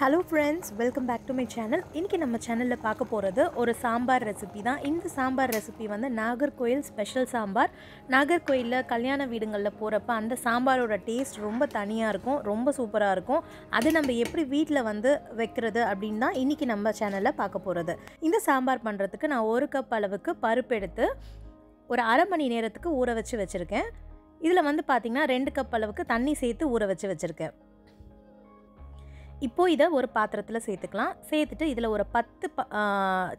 Hello friends, welcome back to my channel. இன்னைக்கு நம்ம சேனல்ல பார்க்க போறது ஒரு சாம்பார் ரெசிபி தான். இந்த சாம்பார் ரெசிபி வந்து நாகர்கோயில் ஸ்பெஷல் சாம்பார். நாகர்கோயில்ல கல்யாண வீடுகள்ல போறப்ப அந்த சாம்பாரோட டேஸ்ட் ரொம்ப தனியா இருக்கும், ரொம்ப சூப்பரா இருக்கும். அது நம்ம எப்படி வீட்ல வந்து வைக்கிறது அப்படினு தான் இன்னைக்கு நம்ம சேனல்ல பார்க்க போறது. இந்த சாம்பார் பண்றதுக்கு நான் 1 கப் அளவுக்கு பருப்பு எடுத்து ஒரு அரை மணி நேரத்துக்கு ஊற வச்சிருக்கேன். இதுல வந்து பாத்தீங்கன்னா 2 கப் அளவுக்கு தண்ணி சேர்த்து ஊற வச்சிருக்கேன். இப்போ இதை ஒரு பாத்திரத்தில் சேர்த்துக்கலாம். சேர்த்துட்டு இதில் ஒரு 10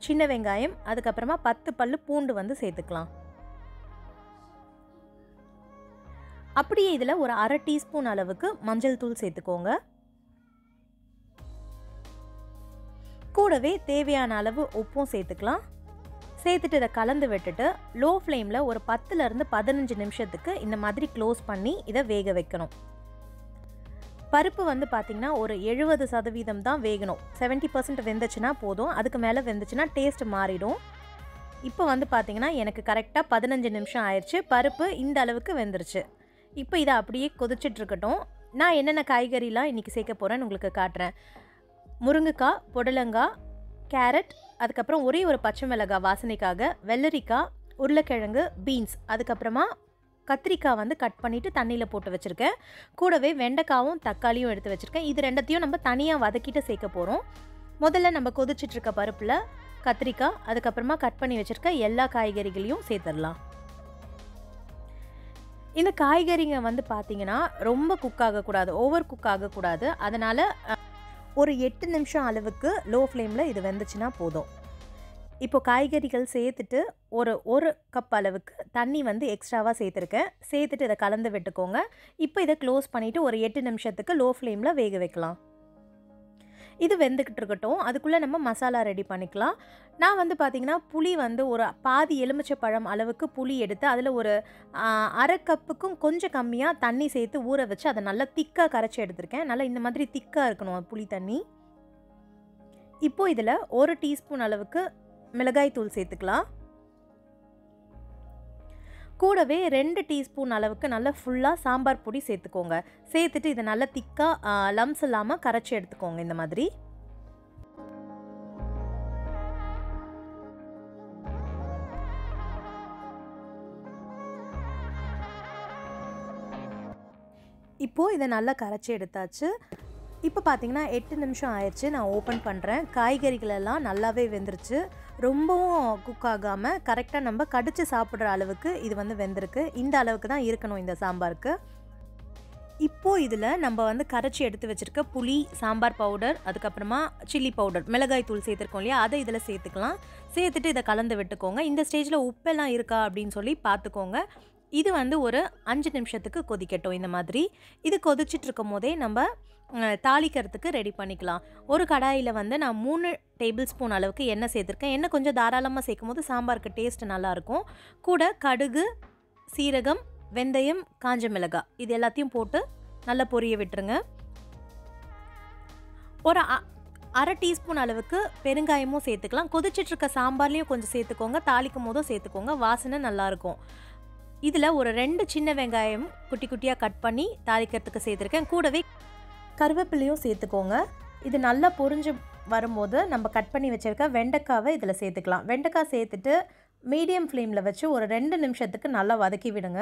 சின்ன வெங்காயம், அதுக்கப்புறமா 10 பல்லு பூண்டு வந்து சேர்த்துக்கலாம். அப்படியே இதில் ஒரு அரை டீஸ்பூன் அளவுக்கு மஞ்சள் தூள் சேர்த்துக்கோங்க. கூடவே தேவையான அளவு உப்பும் சேர்த்துக்கலாம். சேர்த்துட்டு இதை கலந்து விட்டுட்டு லோ ஃப்ளேமில் ஒரு 10லேருந்து 15 நிமிஷத்துக்கு இந்த மாதிரி க்ளோஸ் பண்ணி இதை வேக வைக்கணும். பருப்பு வந்து பார்த்திங்கன்னா ஒரு 70% தான் வேகணும். 70% வெந்துச்சுன்னா போதும். அதுக்கு மேலே வெந்துச்சுன்னா டேஸ்ட் மாறிடும். இப்போ வந்து பார்த்திங்கன்னா எனக்கு கரெக்டாக 15 நிமிஷம் ஆயிடுச்சு. பருப்பு இந்த அளவுக்கு வெந்துருச்சு. இப்போ இதை அப்படியே கொதிச்சிட்ருக்கட்டும். நான் என்னென்ன காய்கறிலாம் இன்றைக்கி சேர்க்க போகிறேன்னு உங்களுக்கு காட்டுறேன். முருங்கைக்காய், புடலங்காய், கேரட், அதுக்கப்புறம் ஒரே ஒரு பச்சை மிளகாய் வாசனைக்காக, வெள்ளரிக்காய், உருளைக்கிழங்கு, பீன்ஸ், அதுக்கப்புறமா கத்திரிக்காய் வந்து கட் பண்ணிவிட்டு தண்ணியில் போட்டு வச்சுருக்கேன். கூடவே வெண்டைக்காவும் தக்காளியும் எடுத்து வச்சுருக்கேன். இது ரெண்டத்தையும் நம்ம தனியாக வதக்கிட்டு சேர்க்க போகிறோம். முதல்ல நம்ம கொதிச்சிட்ருக்க பருப்பில் கத்திரிக்காய், அதுக்கப்புறமா கட் பண்ணி வச்சுருக்க எல்லா காய்கறிகளையும் சேர்த்துடலாம். இந்த காய்கறிங்க வந்து பார்த்திங்கன்னா ரொம்ப குக் ஆகக்கூடாது, ஓவர் குக் ஆகக்கூடாது. அதனால் ஒரு 8 நிமிஷம் அளவுக்கு லோ ஃப்ளேமில் இது வெந்துச்சுன்னா போதும். இப்போ காய்கறிகள் சேர்த்துட்டு ஒரு கப் அளவுக்கு தண்ணி வந்து எக்ஸ்ட்ராவாக சேர்த்துருக்கேன். சேர்த்துட்டு இதை கலந்து விட்டுக்கோங்க. இப்போ இதை க்ளோஸ் பண்ணிவிட்டு ஒரு 8 நிமிஷத்துக்கு லோ ஃப்ளேமில் வேக வைக்கலாம். இது வெந்துக்கிட்டு இருக்கட்டும். அதுக்குள்ளே நம்ம மசாலா ரெடி பண்ணிக்கலாம். நான் வந்து பார்த்திங்கன்னா புளி வந்து ஒரு பாதி எலுமிச்சை பழம் அளவுக்கு புளி எடுத்து அதில் ஒரு அரை கப்புக்கும் கொஞ்சம் கம்மியாக தண்ணி சேர்த்து ஊற வச்சு அதை நல்லா திக்காக கரைச்சி எடுத்திருக்கேன். நல்லா இந்த மாதிரி திக்காக இருக்கணும் புளி தண்ணி. இப்போது இதில் 1 டீஸ்பூன் அளவுக்கு மிளகாய் தூள் சேர்த்துக்கலாம். கூடவே 2 டீஸ்பூன் அளவுக்கு நல்லா ஃபுல்லாக சாம்பார் பொடி சேர்த்துக்கோங்க. சேர்த்துட்டு இதை நல்லா திக்காக லம்ஸ் இல்லாமல் கரைச்சி எடுத்துக்கோங்க. இந்த மாதிரி இப்போது இதை நல்லா கரைச்சி எடுத்தாச்சு. இப்போ பார்த்தீங்கன்னா 8 நிமிஷம் ஆயிடுச்சு. நான் ஓப்பன் பண்ணுறேன். காய்கறிகளெல்லாம் நல்லாவே வெந்துருச்சு. ரொம்பவும் குக் ஆகாமல் கரெக்டாக நம்ம கடிச்சு சாப்பிட்ற அளவுக்கு இது வந்து வெந்திருக்கு. இந்த அளவுக்கு தான் இருக்கணும் இந்த சாம்பாருக்கு. இப்போது இதில் நம்ம வந்து கரைச்சி எடுத்து வச்சுருக்க புளி, சாம்பார் பவுடர், அதுக்கப்புறமா சில்லி பவுடர், மிளகாய் தூள் சேர்த்துருக்கோம் இல்லையா, அதை இதில் சேர்த்துக்கலாம். சேர்த்துட்டு இதை கலந்து விட்டுக்கோங்க. இந்த ஸ்டேஜில் உப்பெல்லாம் இருக்கா அப்படின்னு சொல்லி பார்த்துக்கோங்க. இது வந்து ஒரு 5 நிமிஷத்துக்கு கொதிக்கட்டும். இந்த மாதிரி இது கொதிச்சுட்டு இருக்கும் போதே நம்ம தாளிக்கிறதுக்கு ரெடி பண்ணிக்கலாம். ஒரு கடாயில் வந்து நான் 3 டேபிள் ஸ்பூன் அளவுக்கு எண்ணெய் சேர்த்துருக்கேன். எண்ணெய் கொஞ்சம் தாராளமாக சேர்க்கும் போது சாம்பாருக்கு டேஸ்ட் நல்லாயிருக்கும். கூட கடுகு, சீரகம், வெந்தயம், காஞ்ச மிளகாய் இது எல்லாத்தையும் போட்டு நல்லா பொரிய விட்டுருங்க. ஒரு அரை டீஸ்பூன் அளவுக்கு பெருங்காயமும் சேர்த்துக்கலாம். கொதிச்சிட்ருக்க சாம்பார்லேயும் கொஞ்சம் சேர்த்துக்கோங்க, தாளிக்கும் போதும் சேர்த்துக்கோங்க, வாசனை நல்லாயிருக்கும். இதில் ஒரு 2 சின்ன வெங்காயம் குட்டி குட்டியாக கட் பண்ணி தாளிக்கிறதுக்கு சேர்த்துருக்கேன். கூடவே கருவேப்பிலையும் சேர்த்துக்கோங்க. இது நல்லா பொரிஞ்சு வரும்போது நம்ம கட் பண்ணி வச்சுருக்க வெண்டைக்காவை இதில் சேர்த்துக்கலாம். வெண்டைக்காய் சேர்த்துட்டு மீடியம் ஃப்ளேமில் வச்சு ஒரு 2 நிமிஷத்துக்கு நல்லா வதக்கி விடுங்க.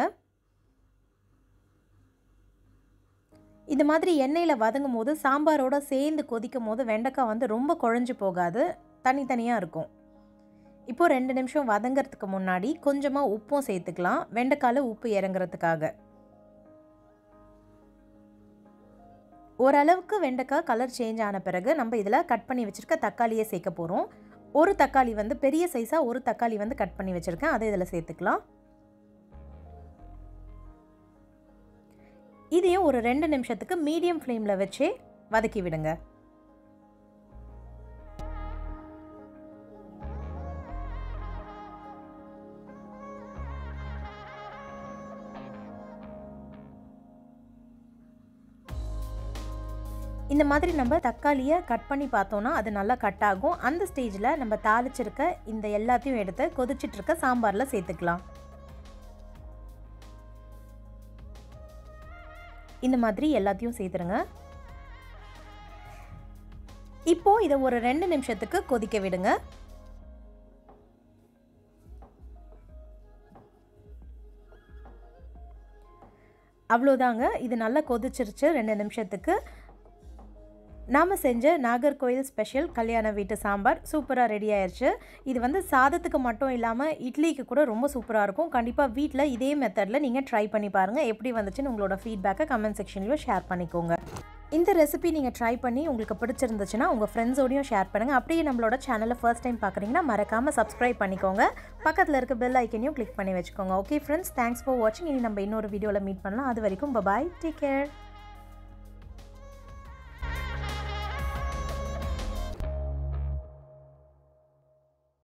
இது மாதிரி எண்ணெயில் வதங்கும் போது சாம்பாரோடு சேர்ந்து கொதிக்கும் போது வெண்டைக்காய் வந்து ரொம்ப குழஞ்சு போகாது, தனித்தனியாக இருக்கும். இப்போது 2 நிமிஷம் வதங்கிறதுக்கு முன்னாடி கொஞ்சமாக உப்பும் சேர்த்துக்கலாம், வெண்டைக்காயில் உப்பு இறங்குறதுக்காக. ஓரளவுக்கு வெண்டைக்காய் கலர் சேஞ்ச் ஆன பிறகு நம்ம இதில் கட் பண்ணி வச்சுருக்க தக்காளியை சேர்க்க போகிறோம். ஒரு தக்காளி வந்து பெரிய சைஸாக ஒரு தக்காளி வந்து கட் பண்ணி வச்சுருக்கேன், அதை இதில் சேர்த்துக்கலாம். இதையும் ஒரு 2 நிமிஷத்துக்கு மீடியம் ஃப்ளேமில் வச்சே வதக்கி விடுங்க. இந்த மாதிரி நம்ம தக்காளியை கட் பண்ணி பார்த்தோன்னா அது நல்லா கட் ஆகும். அந்த ஸ்டேஜில் நம்ம தாளிச்சிருக்க இந்த எல்லாத்தையும் எடுத்து கொதிச்சிட்ருக்க சாம்பாரில் சேர்த்துக்கலாம். இந்த மாதிரி எல்லாத்தையும் சேர்த்துருங்க. இப்போது இதை ஒரு 2 நிமிஷத்துக்கு கொதிக்க விடுங்க. அவ்வளோதாங்க, இது நல்லா கொதிச்சிருச்சு 2 நிமிஷத்துக்கு. நாம் செஞ்ச நாகர்கோயில் ஸ்பெஷல் கல்யாண வீட்டு சாம்பார் சூப்பராக ரெடி ஆயிடுச்சு. இது வந்து சாதத்துக்கு மட்டும் இல்லாமல் இட்லிக்கு கூட ரொம்ப சூப்பராக இருக்கும். கண்டிப்பாக வீட்டில் இதே மெத்தடில் நீங்கள் ட்ரை பண்ணி பாருங்கள். எப்படி வந்துச்சுன்னு உங்களோட ஃபீட்பேக்கை கமெண்ட் செக்ஷன்லையும் ஷேர் பண்ணிக்கோங்க. இந்த ரெசிபி நீங்கள் ட்ரை பண்ணி உங்களுக்கு பிடிச்சிருந்துச்சுன்னா உங்கள் ஃப்ரெண்ட்ஸோடையும் ஷேர் பண்ணுங்கள். அப்படியே நம்மளோட சேனலை ஃபர்ஸ்ட் டைம் பார்க்குறீங்கன்னா மறக்காமல் சப்ஸ்கிரைப் பண்ணிக்கோங்க. பக்கத்தில் இருக்க பெல் ஐக்கனையும் கிளிக் பண்ணி வச்சுக்கோங்க. ஓகே ஃப்ரெண்ட்ஸ், தேங்க்ஸ் ஃபார் வாட்சிங். இனி நம்ம இன்னொரு வீடியோவில் மீட் பண்ணலாம். அது வரைக்கும் பாய், டேக் கேர்.